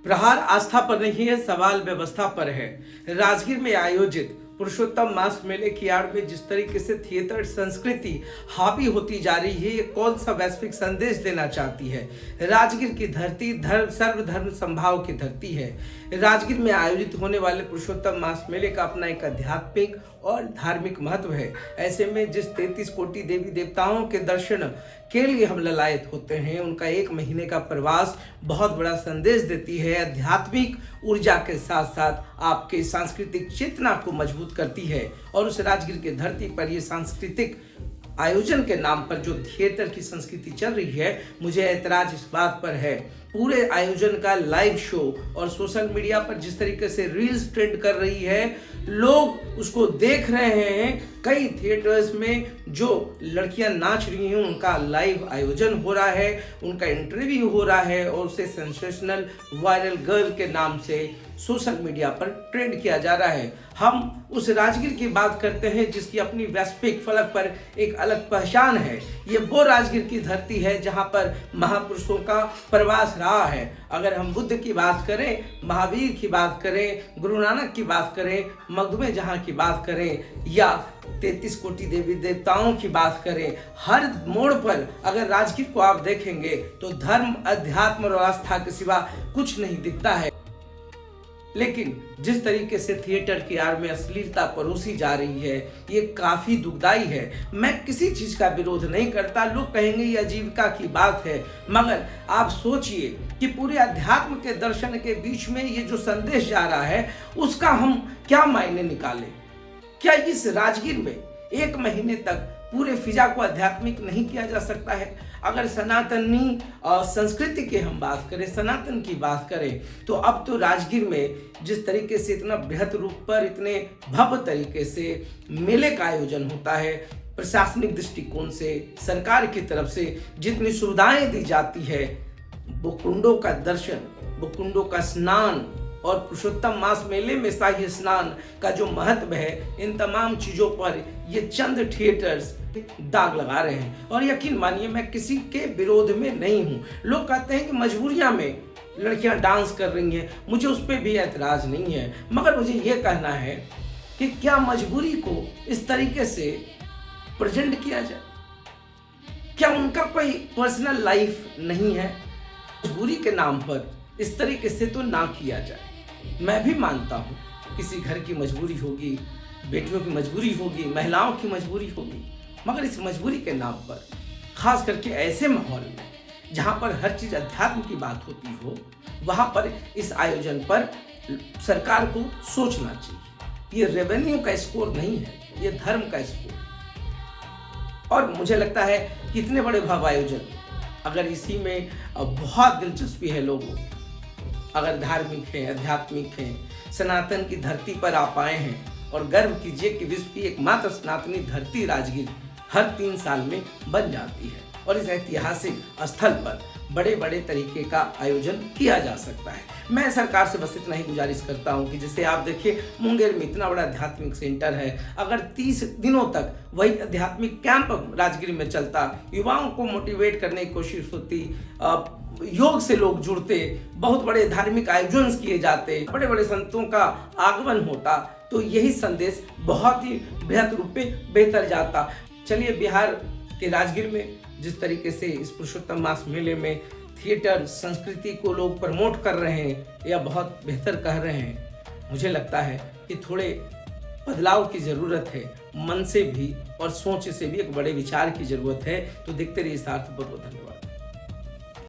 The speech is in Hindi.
प्रहार आस्था पर नहीं है, सवाल व्यवस्था पर है। राजगीर में आयोजित पुरुषोत्तम मास मेले की आड़ में जिस तरीके से थिएटर संस्कृति हावी होती जा रही है, ये कौन सा वैश्विक संदेश देना चाहती है। राजगीर की धरती सर्वधर्म संभाव की धरती है। राजगीर में आयोजित होने वाले पुरुषोत्तम मास मेले का अपना एक आध्यात्मिक और धार्मिक महत्व है। ऐसे में जिस 33 कोटि देवी देवताओं के दर्शन के लिए हम ललायत होते हैं, उनका 1 महीने का प्रवास बहुत बड़ा संदेश देती है। आध्यात्मिक ऊर्जा के साथ साथ आपके सांस्कृतिक चेतना को मजबूत करती है। और उस राजगीर की धरती पर ये सांस्कृतिक आयोजन के नाम पर जो थिएटर की संस्कृति चल रही है, मुझे ऐतराज इस बात पर है, पूरे आयोजन का लाइव शो और सोशल मीडिया पर जिस तरीके से रील्स ट्रेंड कर रही है, लोग उसको देख रहे हैं। कई थिएटर्स में जो लड़कियां नाच रही हैं, उनका लाइव आयोजन हो रहा है, उनका इंटरव्यू हो रहा है और उसे सेंसेशनल वायरल गर्ल के नाम से सोशल मीडिया पर ट्रेंड किया जा रहा है। हम उस राजगीर की बात करते हैं जिसकी अपनी वैश्विक फलक पर एक अलग पहचान है। ये वो राजगीर की धरती है जहां पर महापुरुषों का प्रवास रहा है। अगर हम बुद्ध की बात करें, महावीर की बात करें, गुरु नानक की बात करें, मखदूम जहां की बात करें या 33 कोटि देवी देवताओं की बात करें, हर मोड़ पर अगर राजगीर को आप देखेंगे तो धर्म, अध्यात्म और आस्था के सिवा कुछ नहीं दिखता है। लेकिन जिस तरीके से थिएटर की आड़ में अश्लीलता परोसी जा रही है, ये काफी दुखदाई है। मैं किसी चीज का विरोध नहीं करता, लोग कहेंगे ये आजीविका की बात है, मगर आप सोचिए कि पूरे अध्यात्म के दर्शन के बीच में ये जो संदेश जा रहा है, उसका हम क्या मायने निकालें। क्या इस राजगीर में 1 महीने तक पूरे फिजा को आध्यात्मिक नहीं किया जा सकता है। अगर सनातनी संस्कृति की हम बात करें, सनातन की बात करें, तो अब तो राजगीर में जिस तरीके से इतना बृहद रूप पर, इतने भव्य तरीके से मेले का आयोजन होता है, प्रशासनिक दृष्टिकोण से, सरकार की तरफ से जितनी सुविधाएं दी जाती है, वो कुंडों का दर्शन, वो कुंडों का स्नान और पुरुषोत्तम मास मेले में शाही स्नान का जो महत्व है, इन तमाम चीजों पर ये चंद थिएटर्स दाग लगा रहे हैं। और यकीन मानिए, मैं किसी के विरोध में नहीं हूं। लोग कहते हैं कि मजबूरियां में लड़कियां डांस कर रही हैं, मुझे उस पर भी ऐतराज नहीं है, मगर मुझे ये कहना है कि क्या मजबूरी को इस तरीके से प्रेजेंट किया जाए? क्या उनका कोई पर्सनल लाइफ नहीं है? मजबूरी के नाम पर इस तरीके से तो ना किया जाए। मैं भी मानता हूँ किसी घर की मजबूरी होगी, बेटियों की मजबूरी होगी, महिलाओं की मजबूरी होगी, मगर इस मजबूरी के नाम पर, खास करके ऐसे माहौल में जहाँ पर हर चीज़ अध्यात्म की बात होती हो, वहाँ पर इस आयोजन पर सरकार को सोचना चाहिए। ये रेवेन्यू का स्कोर नहीं है, ये धर्म का स्कोर। और मुझे लगता है कि इतने बड़े भव्य आयोजन, अगर इसी में बहुत दिलचस्पी है लोगों, अगर धार्मिक है, आध्यात्मिक है, सनातन की धरती पर आप आए हैं और गर्व कीजिए कि विश्व की एकमात्र सनातनी धरती राजगीर हर 3 साल में बन जाती है और इस ऐतिहासिक स्थल पर बड़े बड़े तरीके का आयोजन किया जा सकता है। मैं सरकार से बस इतना ही गुजारिश करता हूं कि जैसे आप देखिए, मुंगेर में इतना बड़ा आध्यात्मिक सेंटर है, अगर 30 दिनों तक वही आध्यात्मिक कैंप राजगीर में चलता, युवाओं को मोटिवेट करने की कोशिश होती, योग से लोग जुड़ते, बहुत बड़े धार्मिक आयोजन किए जाते, बड़े बड़े संतों का आगमन होता, तो यही संदेश बहुत ही बेहतर रूप में बेहतर जाता। चलिए, बिहार के राजगीर में जिस तरीके से इस पुरुषोत्तम मास मेले में थिएटर संस्कृति को लोग प्रमोट कर रहे हैं या बहुत बेहतर कह रहे हैं, मुझे लगता है कि थोड़े बदलाव की ज़रूरत है। मन से भी और सोच से भी एक बड़े विचार की ज़रूरत है। तो देखते रहिए सार्थ। बहुत बहुत धन्यवाद।